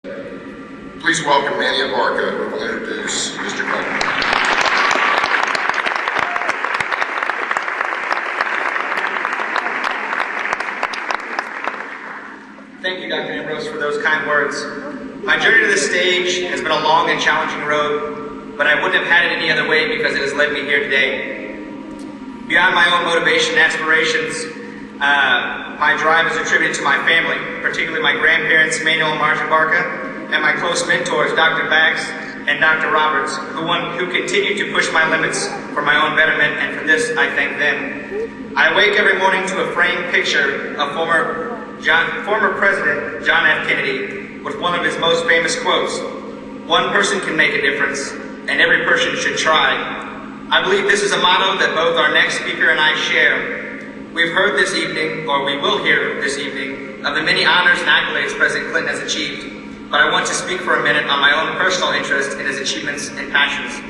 Please welcome Manny Abarca, who will introduce Mr. Clinton. Thank you, Dr. Ambrose, for those kind words. My journey to this stage has been a long and challenging road, but I wouldn't have had it any other way because it has led me here today. Beyond my own motivation and aspirations, my drive is attributed to my family, particularly my grandparents, Manuel and Marge Abarca, and my close mentors, Dr. Bax and Dr. Roberts, who continue to push my limits for my own betterment, and for this I thank them. I wake every morning to a framed picture of former President John F. Kennedy with one of his most famous quotes: "One person can make a difference, and every person should try." I believe this is a motto that both our next speaker and I share. We've heard this evening, or we will hear this evening, of the many honors and accolades President Clinton has achieved, but I want to speak for a minute on my own personal interest in his achievements and passions.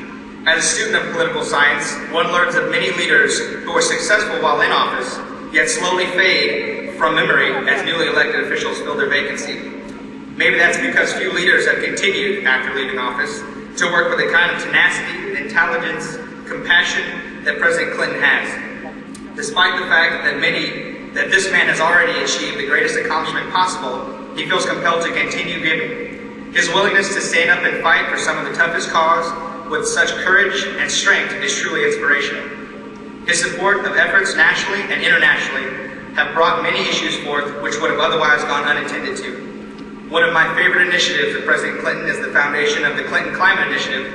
As a student of political science, one learns of many leaders who were successful while in office, yet slowly fade from memory as newly elected officials fill their vacancy. Maybe that's because few leaders have continued, after leaving office, to work with the kind of tenacity, intelligence, compassion that President Clinton has. Despite the fact that this man has already achieved the greatest accomplishment possible, he feels compelled to continue giving. His willingness to stand up and fight for some of the toughest cause with such courage and strength is truly inspirational. His support of efforts nationally and internationally have brought many issues forth which would have otherwise gone unattended to. One of my favorite initiatives of President Clinton is the foundation of the Clinton Climate Initiative.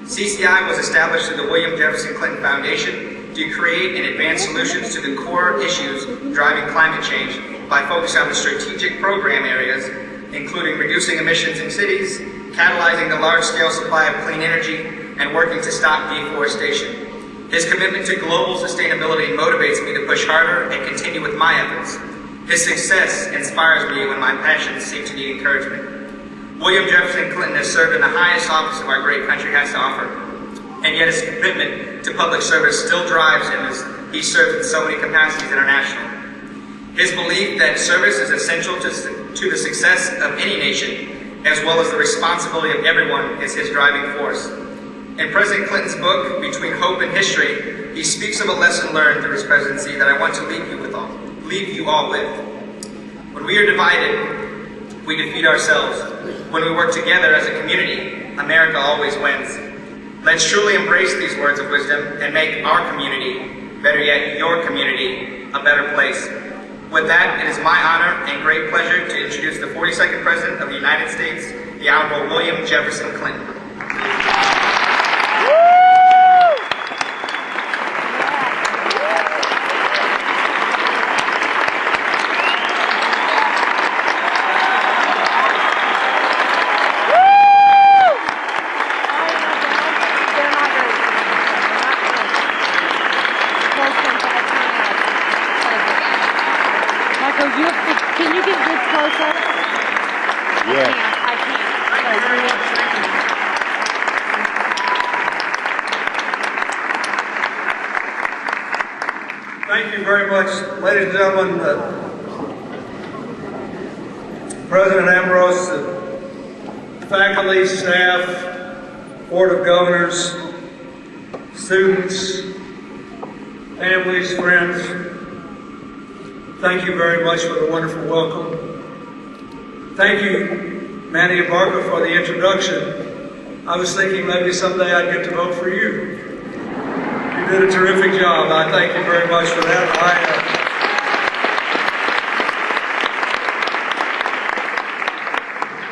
CCI was established through the William Jefferson Clinton Foundation to create and advance solutions to the core issues driving climate change by focusing on the strategic program areas, including reducing emissions in cities, catalyzing the large-scale supply of clean energy, and working to stop deforestation. His commitment to global sustainability motivates me to push harder and continue with my efforts. His success inspires me when my passions seem to need encouragement. William Jefferson Clinton has served in the highest office of our great country has to offer, and yet his commitment to public service still drives him as he serves in so many capacities internationally. His belief that service is essential to the success of any nation, as well as the responsibility of everyone, is his driving force. In President Clinton's book, Between Hope and History, he speaks of a lesson learned through his presidency that I want to leave you all with. When we are divided, we defeat ourselves. When we work together as a community, America always wins. Let's truly embrace these words of wisdom and make our community, better yet, your community, a better place. With that, it is my honor and great pleasure to introduce the 42nd President of the United States, the Honorable William Jefferson Clinton. Can you get this closer? Yeah. I can't. Thank you very much, ladies and gentlemen. President Ambrose, faculty, staff, Board of Governors, students, families, friends, thank you very much for the wonderful welcome. Thank you, Manny Abarca, for the introduction. I was thinking maybe someday I'd get to vote for you. You did a terrific job. I thank you very much for that.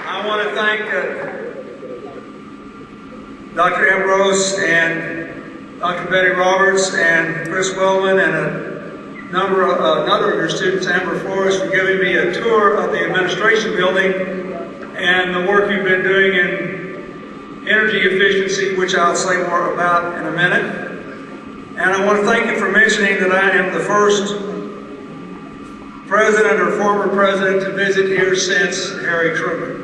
I want to thank Dr. Ambrose and Dr. Betty Roberts and Chris Wellman and another of your students, Amber Flores, for giving me a tour of the administration building and the work you've been doing in energy efficiency, which I'll say more about in a minute. And I want to thank you for mentioning that I am the first president or former president to visit here since Harry Truman.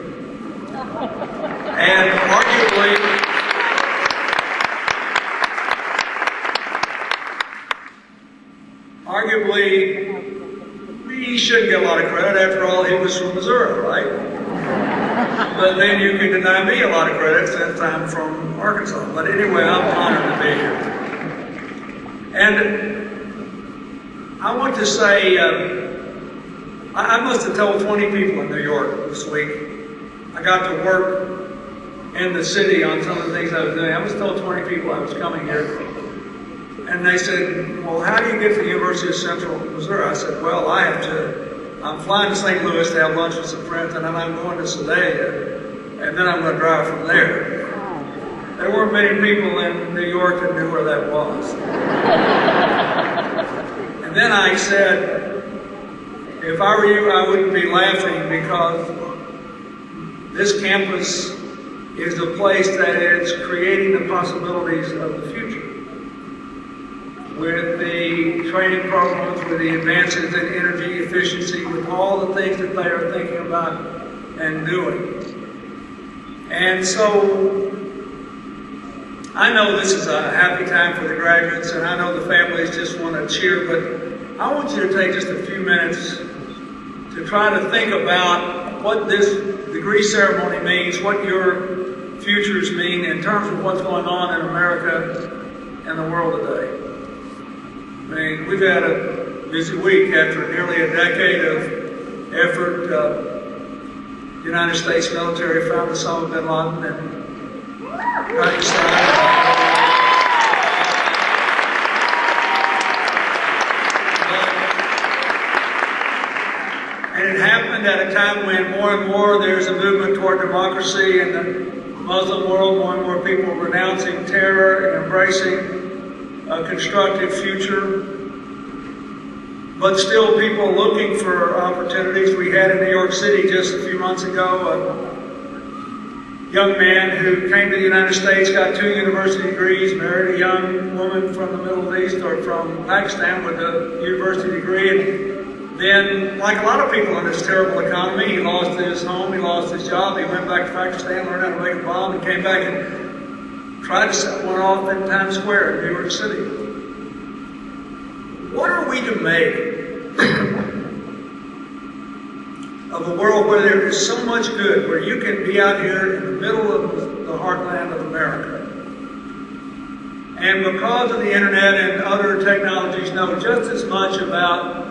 And arguably, he shouldn't get a lot of credit. After all, he was from Missouri, right? But then you can deny me a lot of credit since I'm from Arkansas. But anyway, I'm honored to be here. And I want to say, I must have told 20 people in New York this week. I got to work in the city on some of the things I was doing. I must have told 20 people I was coming here. And they said, well, how do you get to the University of Central Missouri? I said, well, I'm flying to St. Louis to have lunch with some friends, and then I'm going to Sedalia, and then I'm going to drive from there. There weren't many people in New York that knew where that was. And then I said, if I were you, I wouldn't be laughing, because this campus is a place that is creating the possibilities of the future. With the training programs, with the advances in energy efficiency, with all the things that they are thinking about and doing. And so, I know this is a happy time for the graduates, and I know the families just want to cheer, but I want you to take just a few minutes to try to think about what this degree ceremony means, what your futures mean in terms of what's going on in America and the world today. I mean, we've had a busy week after nearly a decade of effort. The United States military found Osama bin Laden in Pakistan. And it happened at a time when more and more there's a movement toward democracy in the Muslim world, more and more people renouncing terror and embracing a constructive future, but still people looking for opportunities. We had in New York City just a few months ago a young man who came to the United States, got 2 university degrees, married a young woman from the Middle East or from Pakistan with a university degree, and then, like a lot of people in this terrible economy, he lost his home, he lost his job, he went back to Pakistan, learned how to make a bomb, and came back and tried to set one off in Times Square in New York City. What are we to make of a world where there is so much good, where you can be out here in the middle of the heartland of America, and because of the internet and other technologies, know just as much about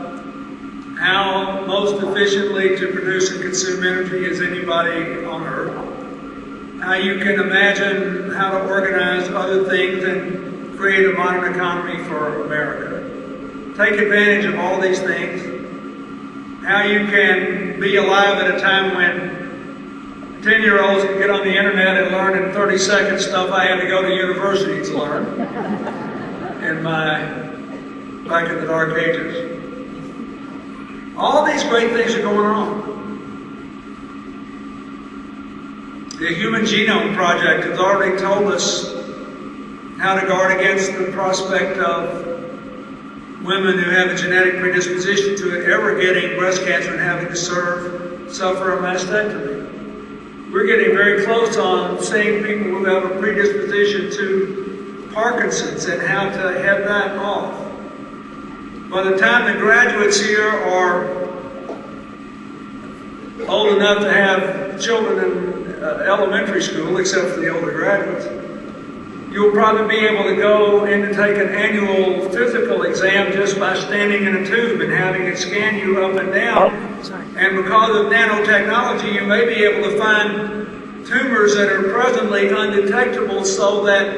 how most efficiently to produce and consume energy as anybody on earth? How you can imagine how to organize other things and create a modern economy for America. Take advantage of all these things. How you can be alive at a time when 10-year-olds can get on the internet and learn in 30 seconds stuff I had to go to university to learn back in the dark ages. All these great things are going on. The Human Genome Project has already told us how to guard against the prospect of women who have a genetic predisposition to it ever getting breast cancer and having to suffer a mastectomy. We're getting very close on seeing people who have a predisposition to Parkinson's and how to head that off. By the time the graduates here are old enough to have children in elementary school, except for the older graduates, you'll probably be able to go in to take an annual physical exam just by standing in a tube and having it scan you up and down. And because of nanotechnology, you may be able to find tumors that are presently undetectable, so that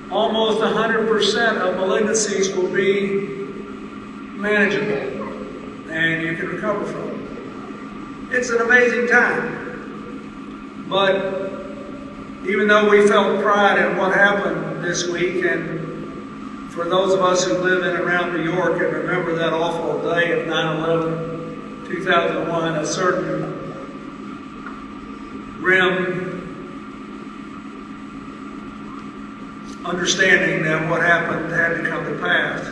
almost 100% of malignancies will be manageable and you can recover from it. It's an amazing time. But even though we felt pride in what happened this week, and for those of us who live in and around New York and remember that awful day of 9/11, 2001, a certain grim understanding that what happened had to come to pass,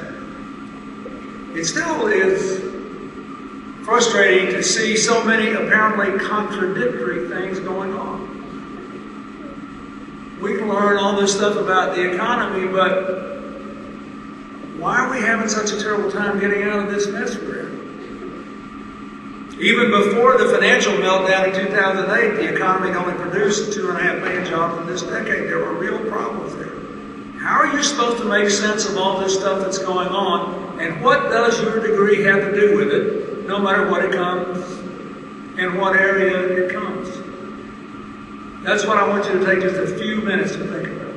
it still is frustrating to see so many apparently contradictory things going on. We can learn all this stuff about the economy, but why are we having such a terrible time getting out of this mess we're in? Even before the financial meltdown in 2008, the economy only produced 2.5 million jobs in this decade. There were real problems there. How are you supposed to make sense of all this stuff that's going on? And what does your degree have to do with it, no matter what it comes, in what area it comes? That's what I want you to take just a few minutes to think about.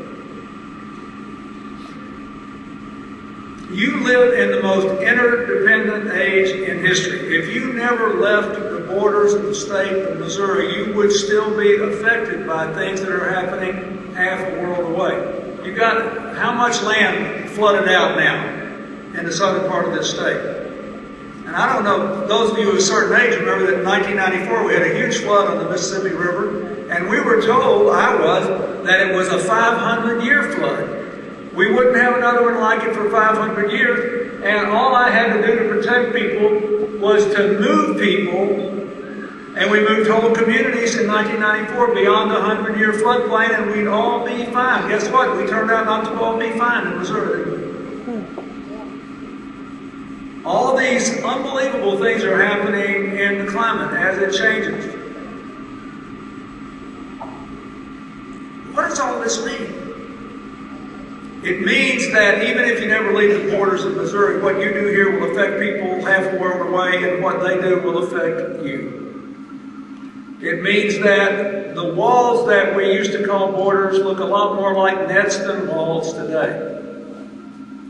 You live in the most interdependent age in history. If you never left the borders of the state of Missouri, you would still be affected by things that are happening half a world away. You've got how much land flooded out now in the southern part of this state? And I don't know, those of you of a certain age remember that in 1994 we had a huge flood on the Mississippi River, and we were told, that it was a 500-year flood. We wouldn't have another one like it for 500 years, and all I had to do to protect people was to move people, and we moved whole communities in 1994 beyond the 100-year floodplain, and we'd all be fine. Guess what? We turned out not to all be fine in Missouri. All these unbelievable things are happening in the climate as it changes. What does all this mean? It means that even if you never leave the borders of Missouri, what you do here will affect people half a world away, and what they do will affect you. It means that the walls that we used to call borders look a lot more like nets than walls today.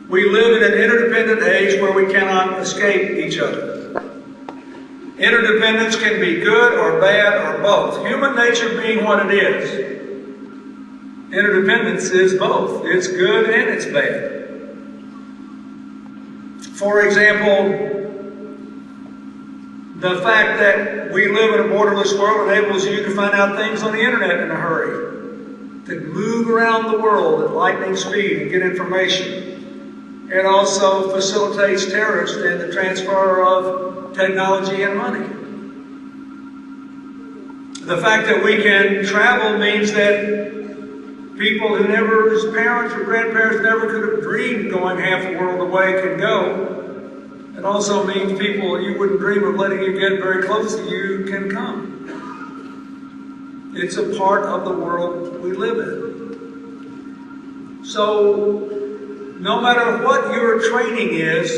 We live in an interdependent age where we cannot escape each other. Interdependence can be good or bad or both. Human nature being what it is, interdependence is both. It's good and it's bad. For example, the fact that we live in a borderless world enables you to find out things on the internet in a hurry, to move around the world at lightning speed and get information. It also facilitates terrorists in the transfer of technology and money. The fact that we can travel means that people who never, as parents or grandparents, never could have dreamed going half a world away can go. It also means people you wouldn't dream of letting you get very close to you can come. It's a part of the world we live in. So, no matter what your training is,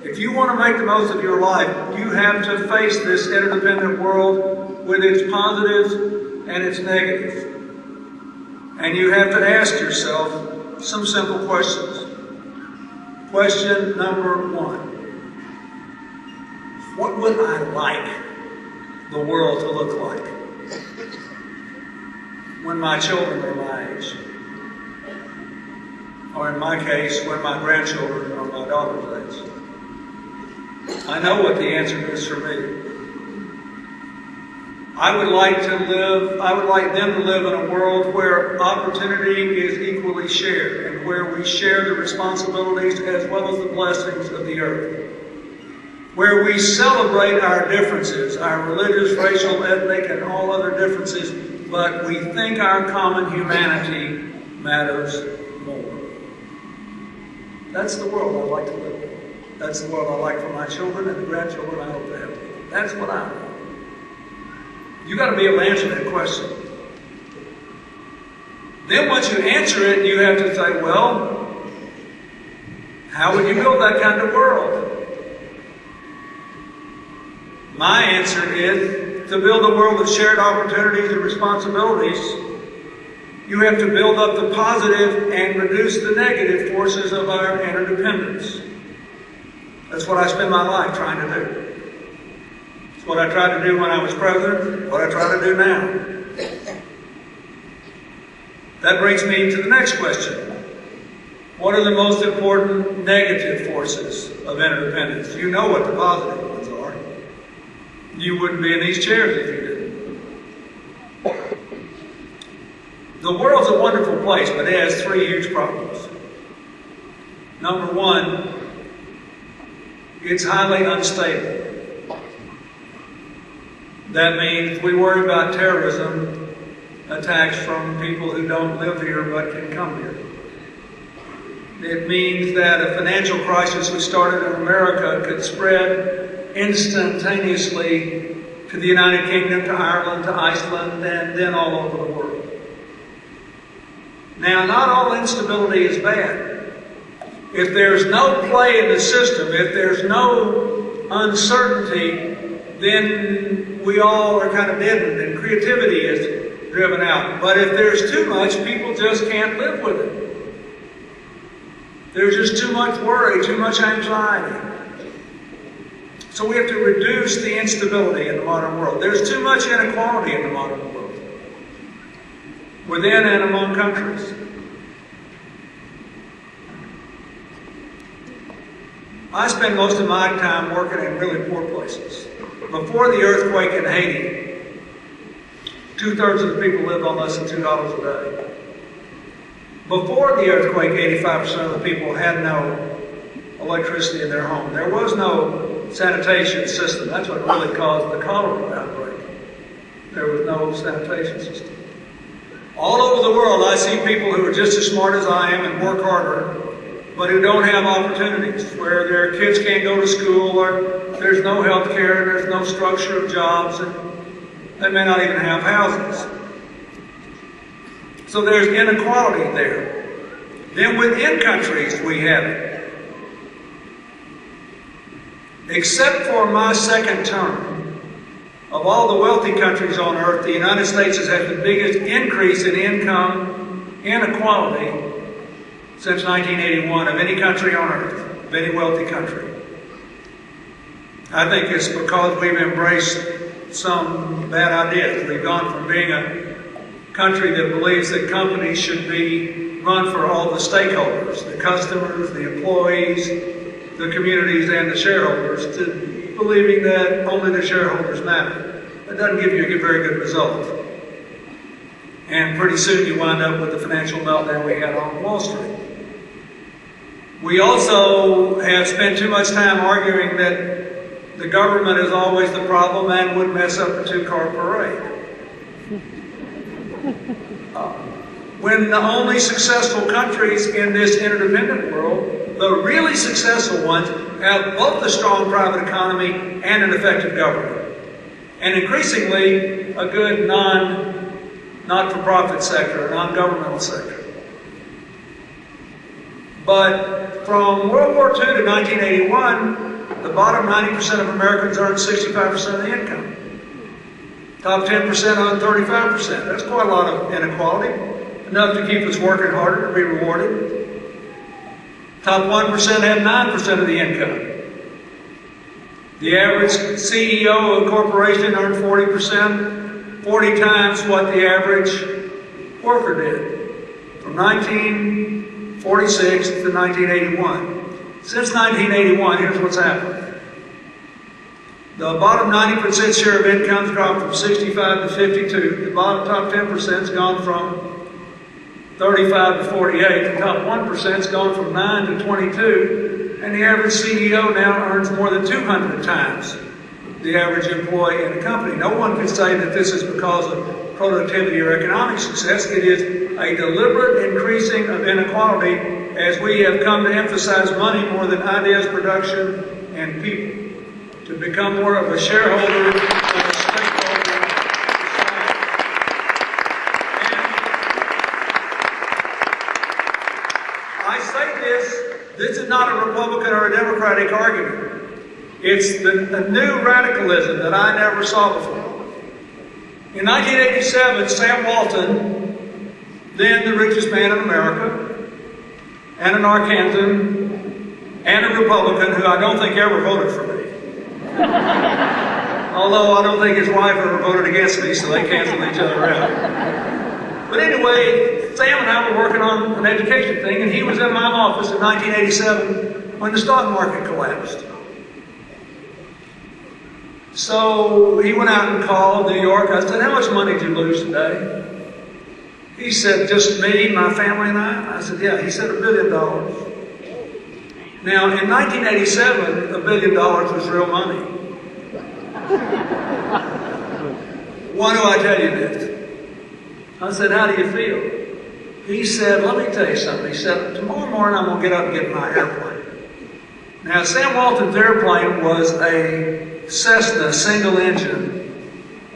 if you want to make the most of your life, you have to face this interdependent world with its positives and its negatives. And you have to ask yourself some simple questions. Question number 1. What would I like the world to look like when my children are my age? Or in my case, when my grandchildren are my daughter's age? I know what the answer is for me. I would like them to live in a world where opportunity is equally shared and where we share the responsibilities as well as the blessings of the earth. Where we celebrate our differences, our religious, racial, ethnic, and all other differences, but we think our common humanity matters more. That's the world I'd like to live in. That's the world I like for my children and the grandchildren I hope to have. That's what I want. You got to be able to answer that question. Then once you answer it, you have to say, well, how would you build that kind of world? My answer is, to build a world of shared opportunities and responsibilities, you have to build up the positive and reduce the negative forces of our interdependence. That's what I spend my life trying to do. It's what I tried to do when I was president, what I try to do now. That brings me to the next question. What are the most important negative forces of interdependence? You know what the positive ones are. You wouldn't be in these chairs if you didn't. The world's a wonderful place, but it has 3 huge problems. Number 1, it's highly unstable. That means we worry about terrorism attacks from people who don't live here but can come here. It means that a financial crisis we started in America could spread instantaneously to the United Kingdom, to Ireland, to Iceland, and then all over the world. Now, not all instability is bad. If there's no play in the system, if there's no uncertainty, then we all are kind of deadened and creativity is driven out. But if there's too much, people just can't live with it. There's just too much worry, too much anxiety. So we have to reduce the instability in the modern world. There's too much inequality in the modern world, within and among countries. I spend most of my time working in really poor places. Before the earthquake in Haiti, 2/3 of the people lived on less than $2 a day. Before the earthquake, 85% of the people had no electricity in their home. There was no sanitation system. That's what really caused the cholera outbreak. There was no sanitation system. All over the world, I see people who are just as smart as I am and work harder, but who don't have opportunities, where their kids can't go to school, or there's no health care, there's no structure of jobs, and they may not even have houses. So there's inequality there. Then within countries, we have it. Except for my second term, of all the wealthy countries on earth, the United States has had the biggest increase in income inequality since 1981 of any country on earth, of any wealthy country. I think it's because we've embraced some bad ideas. We've gone from being a country that believes that companies should be run for all the stakeholders, the customers, the employees, the communities, and the shareholders, to believing that only the shareholders matter. That doesn't give you a very good result. And pretty soon you wind up with the financial meltdown we had on Wall Street. We also have spent too much time arguing that the government is always the problem and would mess up a two-car parade. When the only successful countries in this interdependent world, the really successful ones, have both a strong private economy and an effective government. And increasingly, a good not-for-profit sector, a non-governmental sector. But from World War II to 1981, the bottom 90% of Americans earned 65% of the income. Top 10% earned 35%. That's quite a lot of inequality. Enough to keep us working harder to be rewarded. Top 1% had 9% of the income. The average CEO of a corporation earned 40%, 40 times what the average worker did, from 1946 to 1981. Since 1981, here's what's happened. The bottom 90% share of income's dropped from 65 to 52. The bottom top 10%'s gone from 35 to 48. The top 1%'s gone from 9 to 22. And the average CEO now earns more than 200 times the average employee in a company. No one can say that this is because of productivity or economic success. It is a deliberate increasing of inequality as we have come to emphasize money more than ideas, production, and people. To become more of a shareholder or a stakeholder in society. I say this is not a Republican or a Democratic argument. It's a new radicalism that I never saw before. In 1987, Sam Walton, then the richest man in America, and an Arkansan, and a Republican who I don't think ever voted for me. Although I don't think his wife ever voted against me, so they canceled each other out. But anyway, Sam and I were working on an education thing, and he was in my office in 1987 when the stock market collapsed. So he went out and called New York. I said, "How much money did you lose today?" He said, "Just me, my family, and I." I said, "Yeah." He said, $1 billion. Now, in 1987, $1 billion was real money. Why do I tell you this? I said, "How do you feel?" He said, "Let me tell you something." He said, "Tomorrow morning I'm going to get up and get in my airplane." Now, Sam Walton's airplane was a Cessna single engine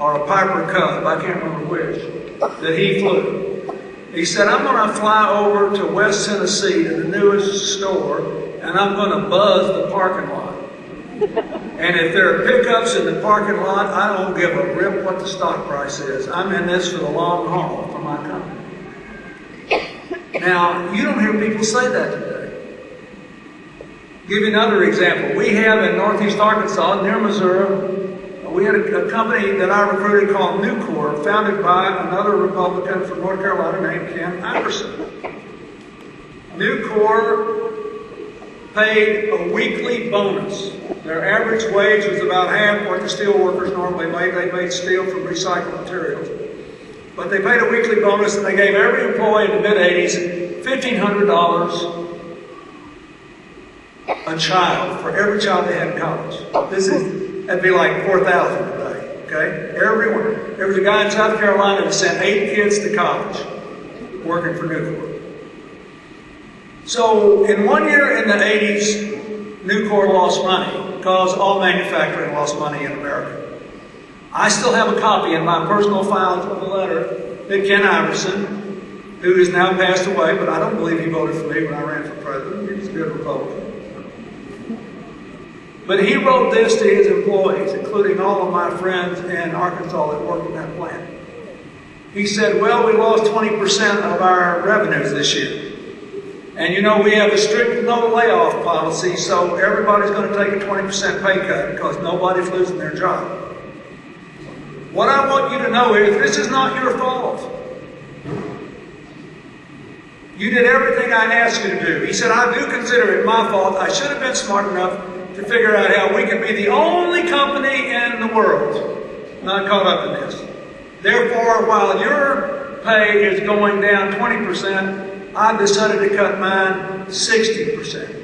or a Piper Cub, I can't remember which, that he flew. He said, I'm going to fly over to West Tennessee to the newest store, and I'm going to buzz the parking lot. And if there are pickups in the parking lot, I don't give a rip what the stock price is. I'm in this for the long haul for my company. Now, you don't hear people say that today. Give you another example. We have in Northeast Arkansas, near Missouri, we had a company that I recruited called Nucor, founded by another Republican from North Carolina named Ken Iverson. Nucor paid a weekly bonus. Their average wage was about half what the steel workers normally made. They made steel from recycled materials. But they paid a weekly bonus, and they gave every employee in the mid-'80s $1,500 a child for every child they had in college. That'd be like $4,000 a day, okay? Everyone. There was a guy in South Carolina that sent 8 kids to college working for Nucor. So in 1 year in the 80s, Nucor lost money because all manufacturing lost money in America. I still have a copy in my personal files of a letter that Ken Iverson, who has now passed away, but I don't believe he voted for me when I ran for president. He was a good Republican. But he wrote this to his employees, including all of my friends in Arkansas that worked in that plant. He said, well, we lost 20% of our revenues this year. And you know, we have a strict no layoff policy, so everybody's going to take a 20% pay cut because nobody's losing their job. What I want you to know is this is not your fault. You did everything I asked you to do. He said, I do consider it my fault. I should have been smart enough to figure out how we can be the only company in the world not caught up in this. Therefore, while your pay is going down 20%, I decided to cut mine 60%.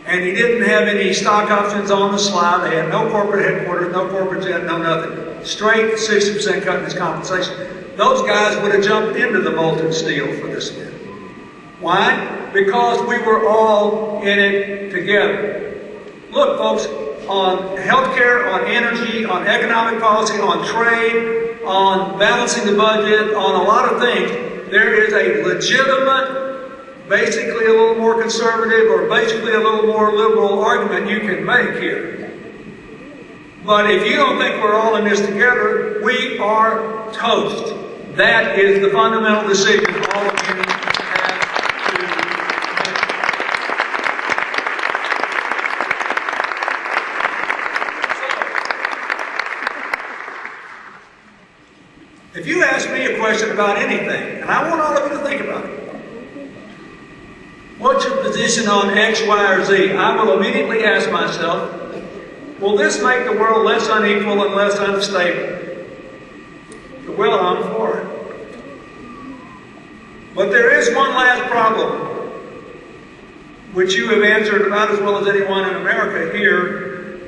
And he didn't have any stock options on the slide. They had no corporate headquarters, no corporate jet, no nothing. Straight 60% cut in his compensation. Those guys would have jumped into the molten steel for this bid. Why? Because we were all in it together. Look, folks, on healthcare, on energy, on economic policy, on trade, on balancing the budget, on a lot of things, there is a legitimate, basically a little more conservative or basically a little more liberal argument you can make here. But if you don't think we're all in this together, we are toast. That is the fundamental decision all of you have to make. If you ask me a question about anything, and I want all of you to think about it, what's your position on X, Y, or Z? I will immediately ask myself, will this make the world less unequal and less unstable? Well, I'm for it. But there is one last problem, which you have answered about as well as anyone in America here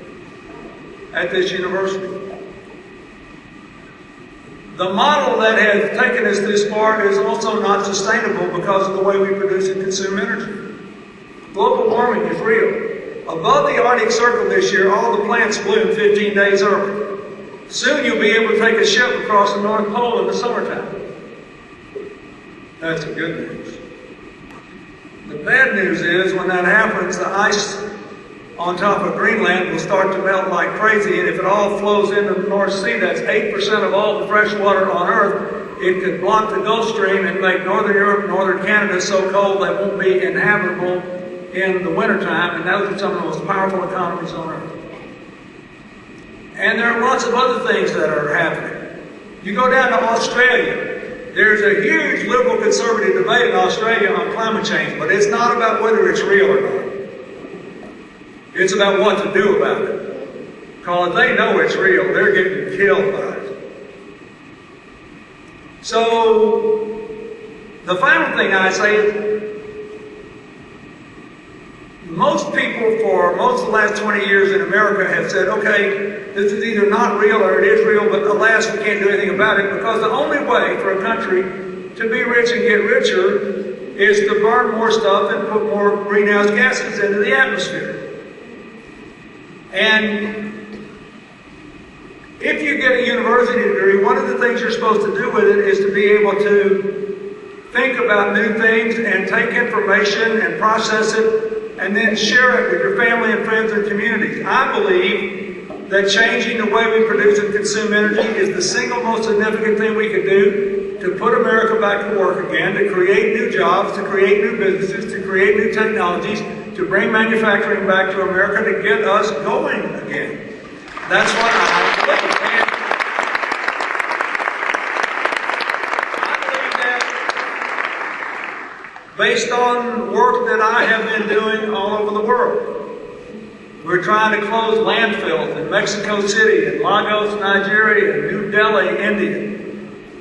at this university. The model that has taken us this far is also not sustainable because of the way we produce and consume energy. Global warming is real. Above the Arctic Circle this year, all the plants bloom 15 days early. Soon you'll be able to take a ship across the North Pole in the summertime. That's the good news. The bad news is when that happens, the ice on top of Greenland will start to melt like crazy, and if it all flows into the North Sea, that's 8% of all the fresh water on Earth. It could block the Gulf Stream and make Northern Europe and Northern Canada so cold they won't be inhabitable in the wintertime, and those are some of the most powerful economies on Earth. And there are lots of other things that are happening. You go down to Australia, there's a huge liberal conservative debate in Australia on climate change, but it's not about whether it's real or not. It's about what to do about it. Because they know it's real, they're getting killed by it. So, the final thing I say is, most people for most of the last 20 years in America have said, okay, this is either not real or it is real, but alas, we can't do anything about it because the only way for a country to be rich and get richer is to burn more stuff and put more greenhouse gases into the atmosphere. And if you get a university degree, one of the things you're supposed to do with it is to be able to think about new things and take information and process it and then share it with your family and friends and communities. I believe that changing the way we produce and consume energy is the single most significant thing we could do to put America back to work again, to create new jobs, to create new businesses, to create new technologies, to bring manufacturing back to America, to get us going again. That's what I believe. And I believe that based on work that I have been doing all over the world. We're trying to close landfills in Mexico City, in Lagos, Nigeria, and New Delhi, India.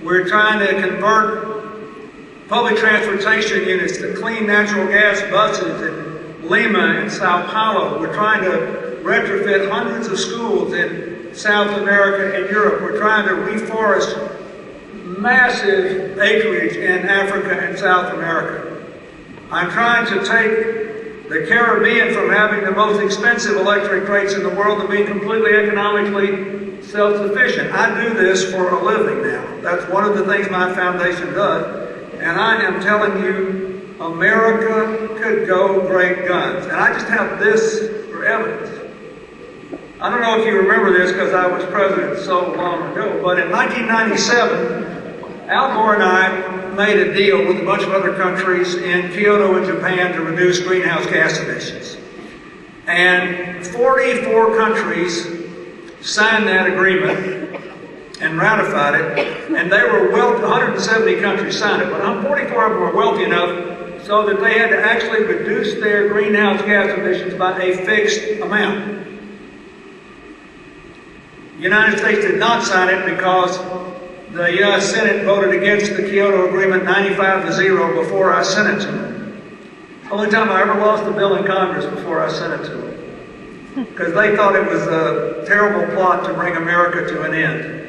We're trying to convert public transportation units to clean natural gas buses in Lima and Sao Paulo. We're trying to retrofit hundreds of schools in South America and Europe. We're trying to reforest massive acreage in Africa and South America. I'm trying to take the Caribbean from having the most expensive electric rates in the world to being completely economically self-sufficient. I do this for a living now. That's one of the things my foundation does. And I am telling you, America could go great guns. And I just have this for evidence. I don't know if you remember this because I was president so long ago, but in 1997, Al Gore and I made a deal with a bunch of other countries in Kyoto and Japan to reduce greenhouse gas emissions. And 44 countries signed that agreement and ratified it, and they were 170 countries signed it, but 44 of them were wealthy enough so that they had to actually reduce their greenhouse gas emissions by a fixed amount. The United States did not sign it because the U.S. Senate voted against the Kyoto Agreement 95-0 before I sent it to them. Only time I ever lost a bill in Congress before I sent it to them. Because they thought it was a terrible plot to bring America to an end.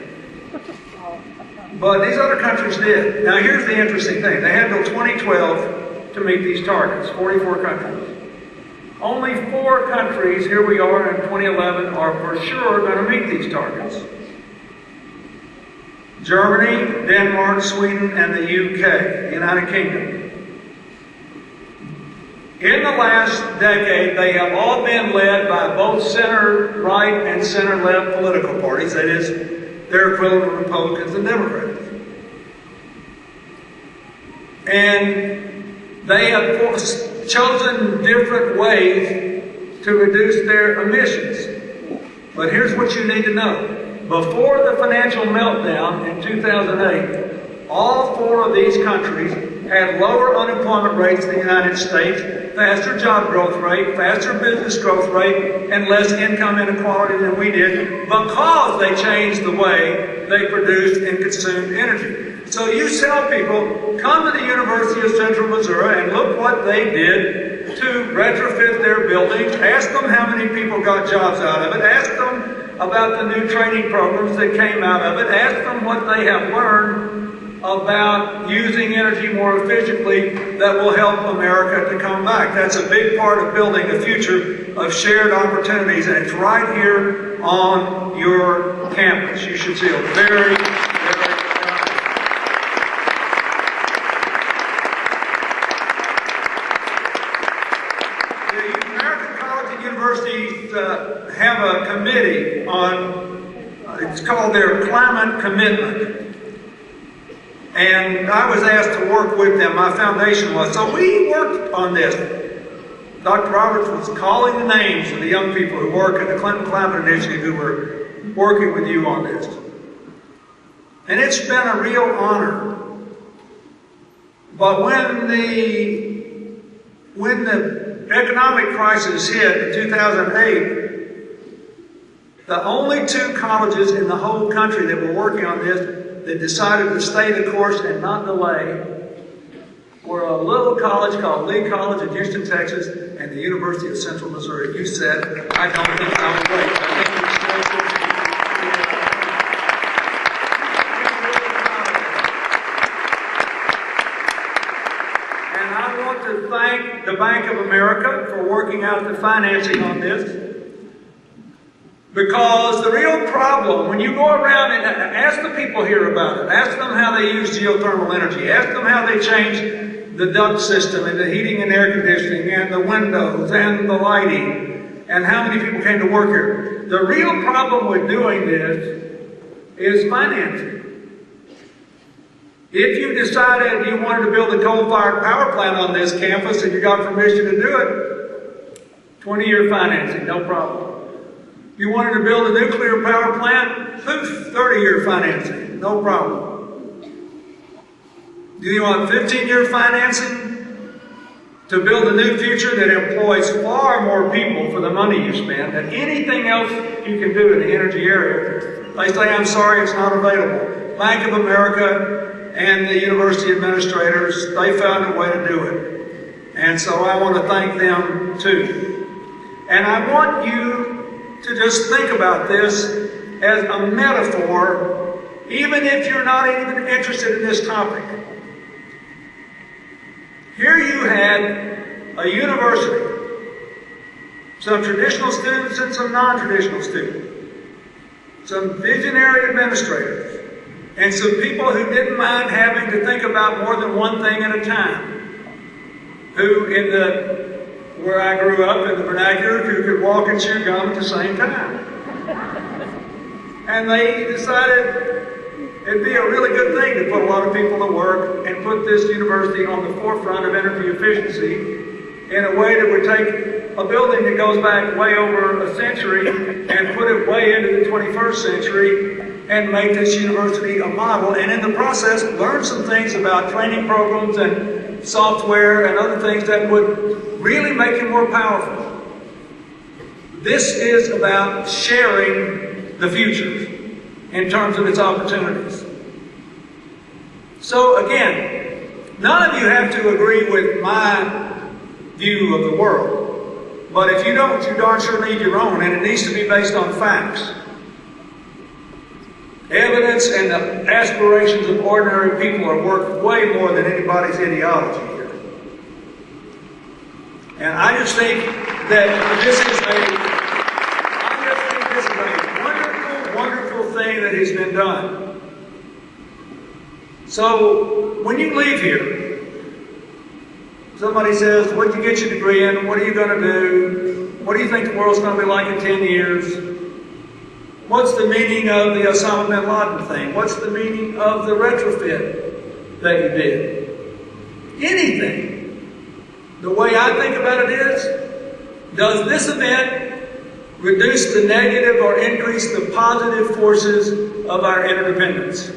But these other countries did. Now here's the interesting thing. They had until 2012 to meet these targets, 44 countries. Only 4 countries, here we are in 2011, are for sure going to meet these targets. Germany, Denmark, Sweden, and the UK, the United Kingdom. In the last decade, they have all been led by both center-right and center-left political parties, that is, their equivalent of Republicans and Democrats. And they have chosen different ways to reduce their emissions. But here's what you need to know. Before the financial meltdown in 2008, all 4 of these countries had lower unemployment rates than the United States, faster job growth rate, faster business growth rate, and less income inequality than we did because they changed the way they produced and consumed energy. So you tell people, come to the University of Central Missouri and look what they did to retrofit their buildings. Ask them how many people got jobs out of it. Ask them about the new training programs that came out of it. Ask them what they have learned about using energy more efficiently that will help America to come back. That's a big part of building a future of shared opportunities, and it's right here on your campus. You should feel very, very proud. The American colleges and universities have a committee on, it's called their climate commitment. And I was asked to work with them, my foundation was. So we worked on this. Dr. Roberts was calling the names of the young people who work at the Clinton Climate Initiative who were working with you on this. And it's been a real honor. But when the economic crisis hit in 2008, the only 2 colleges in the whole country that were working on this that decided to stay the course and not delay were a little college called Lee College in Houston, Texas, and the University of Central Missouri. You said, I don't think I would wait. I think it's still And I want to thank the Bank of America for working out the financing on this, Because the real problem, when you go around and ask the people here about it, ask them how they use geothermal energy, ask them how they change the duct system and the heating and air conditioning and the windows and the lighting, and how many people came to work here. The real problem with doing this is financing. If you decided you wanted to build a coal-fired power plant on this campus and you got permission to do it, 20-year financing, no problem. You wanted to build a nuclear power plant, 30-year financing, no problem. Do you want 15-year financing to build a new future that employs far more people for the money you spend than anything else you can do in the energy area? They say, I'm sorry, it's not available. Bank of America and the university administrators, they found a way to do it. And so I want to thank them too. And I want you to just think about this as a metaphor, even if you're not even interested in this topic. Here you had a university, some traditional students and some non-traditional students, some visionary administrators, and some people who didn't mind having to think about more than one thing at a time, who where I grew up in the vernacular, who could walk and chew gum at the same time. And they decided it'd be a really good thing to put a lot of people to work and put this university on the forefront of energy efficiency in a way that would take a building that goes back way over a century and put it way into the 21st century and make this university a model, and in the process learn some things about training programs and software and other things that would really make you more powerful. This is about sharing the future in terms of its opportunities. So again, none of you have to agree with my view of the world, but if you don't, you darn sure need your own, and it needs to be based on facts. Evidence and the aspirations of ordinary people are worth way more than anybody's ideology here. And I just think that this is a wonderful, wonderful thing that has been done. So when you leave here, somebody says, what did you get your degree in? What are you going to do? What do you think the world's going to be like in 10 years? What's the meaning of the Osama bin Laden thing? What's the meaning of the retrofit that you did? Anything. The way I think about it is, does this event reduce the negative or increase the positive forces of our interdependence?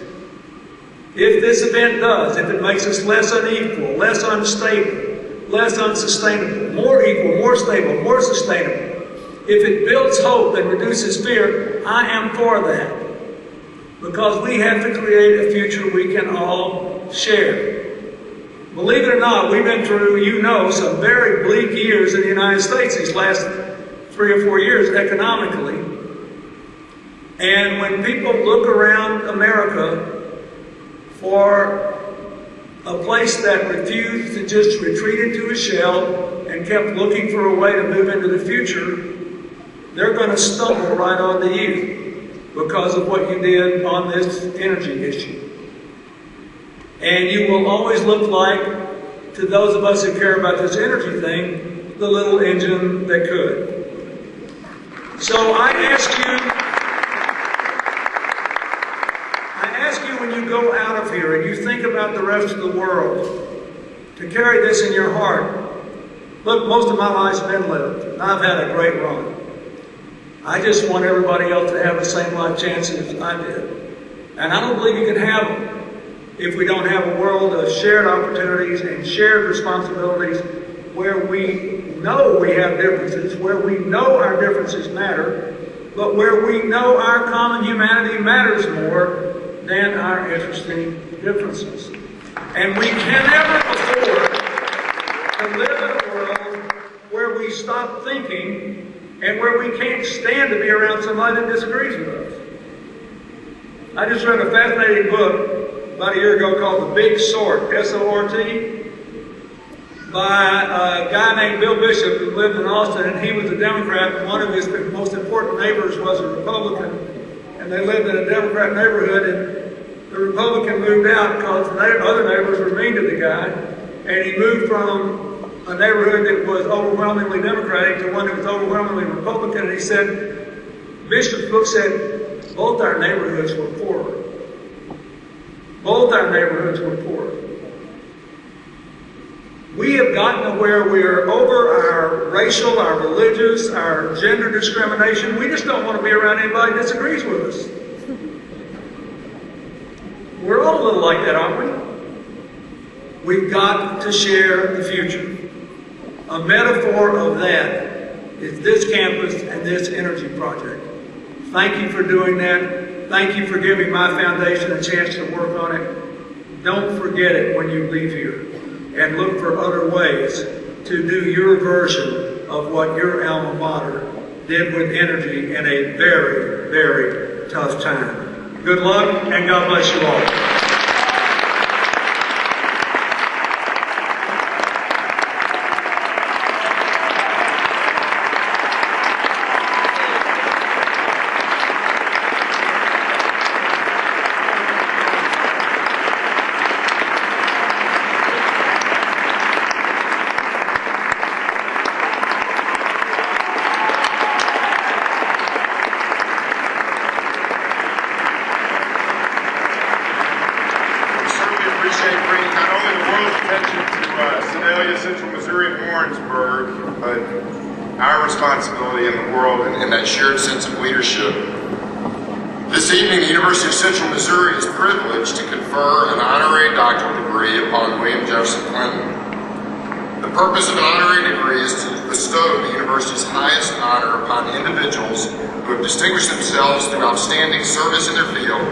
If this event does, if it makes us less unequal, less unstable, less unsustainable, more equal, more stable, more sustainable, if it builds hope and reduces fear, I am for that. Because we have to create a future we can all share. Believe it or not, we've been through, some very bleak years in the United States these last 3 or 4 years economically. And when people look around America for a place that refused to just retreat into a shell and kept looking for a way to move into the future, they're going to stumble right onto you because of what you did on this energy issue. And you will always look like, to those of us who care about this energy thing, the little engine that could. So I ask you when you go out of here and you think about the rest of the world, to carry this in your heart. Look, most of my life's been lived, and I've had a great run. I just want everybody else to have the same life chances I did. And I don't believe you can have them if we don't have a world of shared opportunities and shared responsibilities where we know we have differences, where we know our differences matter, but where we know our common humanity matters more than our interesting differences. And we can never afford to live in a world where we stop thinking and where we can't stand to be around somebody that disagrees with us. I just read a fascinating book about a year ago called The Big Sort, S-O-R-T. by a guy named Bill Bishop who lived in Austin, and he was a Democrat, and one of his most important neighbors was a Republican, and they lived in a Democrat neighborhood, and the Republican moved out because the other neighbors were mean to the guy, and he moved from a neighborhood that was overwhelmingly Democratic to one that was overwhelmingly Republican, and he said, Bishop's book said, both our neighborhoods were poor. Both our neighborhoods were poor. We have gotten to where we are over our racial, our religious, our gender discrimination. We just don't want to be around anybody that disagrees with us. We're all a little like that, aren't we? We've got to share the future. A metaphor of that is this campus and this energy project. Thank you for doing that. Thank you for giving my foundation a chance to work on it. Don't forget it when you leave here, and look for other ways to do your version of what your alma mater did with energy in a very, very tough time. Good luck, and God bless you all. Warrensburg, but our responsibility in the world and that shared sense of leadership. This evening, the University of Central Missouri is privileged to confer an honorary doctorate degree upon William Jefferson Clinton. The purpose of an honorary degree is to bestow the university's highest honor upon individuals who have distinguished themselves through outstanding service in their field.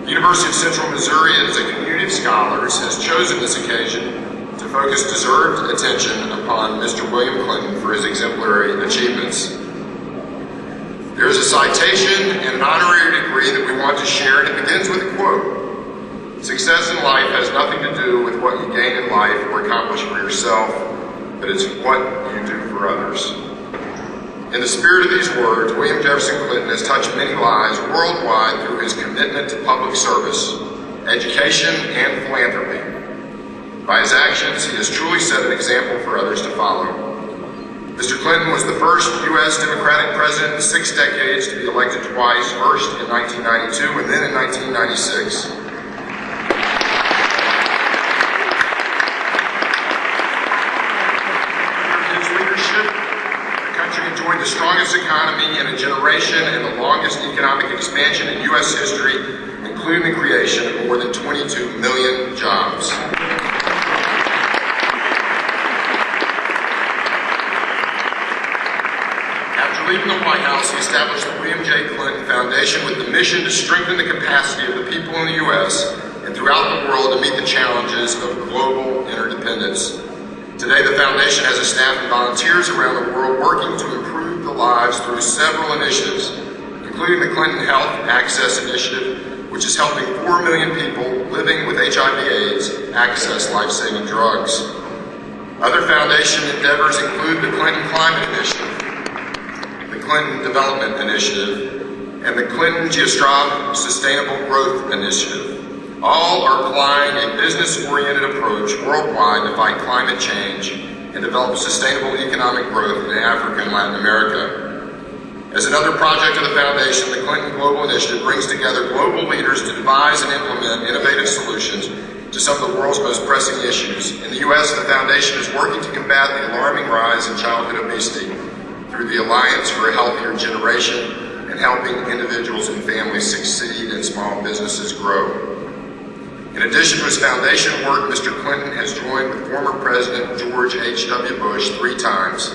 The University of Central Missouri, as a community of scholars, has chosen this occasion to focus deserved attention upon Mr. William Clinton for his exemplary achievements. There is a citation and an honorary degree that we want to share, and it begins with a quote. Success in life has nothing to do with what you gain in life or accomplish for yourself, but it's what you do for others. In the spirit of these words, William Jefferson Clinton has touched many lives worldwide through his commitment to public service, education, and philanthropy. By his actions, he has truly set an example for others to follow. Mr. Clinton was the first U.S. Democratic president in 6 decades to be elected twice, first in 1992 and then in 1996. Under his leadership, the country enjoyed the strongest economy in a generation and the longest economic expansion in U.S. history, including the creation of more than 22 million jobs. Leaving the White House, he established the William J. Clinton Foundation with the mission to strengthen the capacity of the people in the U.S. and throughout the world to meet the challenges of global interdependence. Today, the foundation has a staff and volunteers around the world working to improve the lives through several initiatives, including the Clinton Health Access Initiative, which is helping 4 million people living with HIV/AIDS access life-saving drugs. Other foundation endeavors include the Clinton Climate Initiative, Clinton Development Initiative, and the Clinton Geostrategic Sustainable Growth Initiative. All are applying a business-oriented approach worldwide to fight climate change and develop sustainable economic growth in Africa and Latin America. As another project of the Foundation, the Clinton Global Initiative brings together global leaders to devise and implement innovative solutions to some of the world's most pressing issues. In the U.S., the Foundation is working to combat the alarming rise in childhood obesity through the Alliance for a Healthier Generation and helping individuals and families succeed and small businesses grow. In addition to his foundation work, Mr. Clinton has joined with former President George H.W. Bush 3 times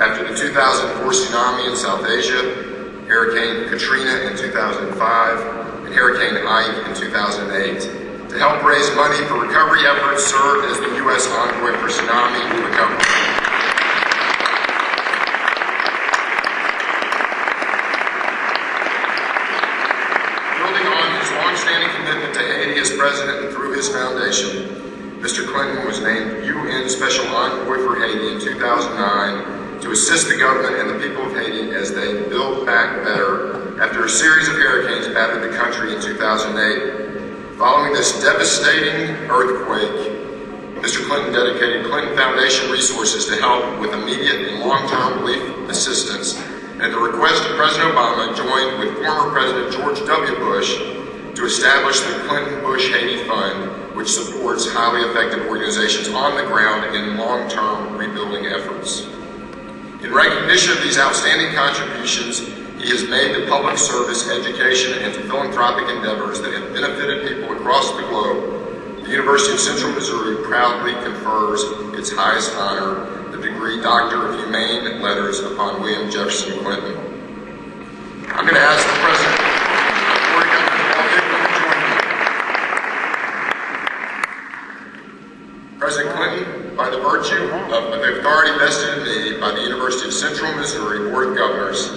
after the 2004 tsunami in South Asia, Hurricane Katrina in 2005, and Hurricane Ike in 2008. To help raise money for recovery efforts, served as the U.S. envoy for tsunami recovery. Long-standing commitment to Haiti as president and through his foundation, Mr. Clinton was named UN Special Envoy for Haiti in 2009 to assist the government and the people of Haiti as they build back better after a series of hurricanes battered the country in 2008. Following this devastating earthquake, Mr. Clinton dedicated Clinton Foundation resources to help with immediate and long-term relief assistance, and at the request of President Obama, joined with former President George W. Bush to establish the Clinton-Bush Haiti Fund, which supports highly effective organizations on the ground in long-term rebuilding efforts. In recognition of these outstanding contributions, he has made to public service, education, and to philanthropic endeavors that have benefited people across the globe. The University of Central Missouri proudly confers its highest honor, the degree Doctor of Humane Letters, upon William Jefferson Clinton. I'm going to ask the President before he comes to join me. President Clinton, by the virtue of the authority vested in me by the University of Central Missouri Board of Governors,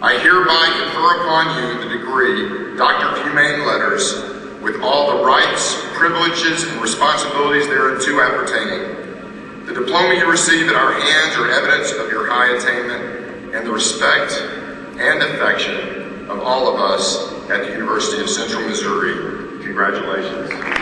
I hereby confer upon you the degree Doctor of Humane Letters, with all the rights, privileges, and responsibilities thereunto appertaining. The diploma you receive at our hands are evidence of your high attainment and the respect and affection of all of us at the University of Central Missouri. Congratulations.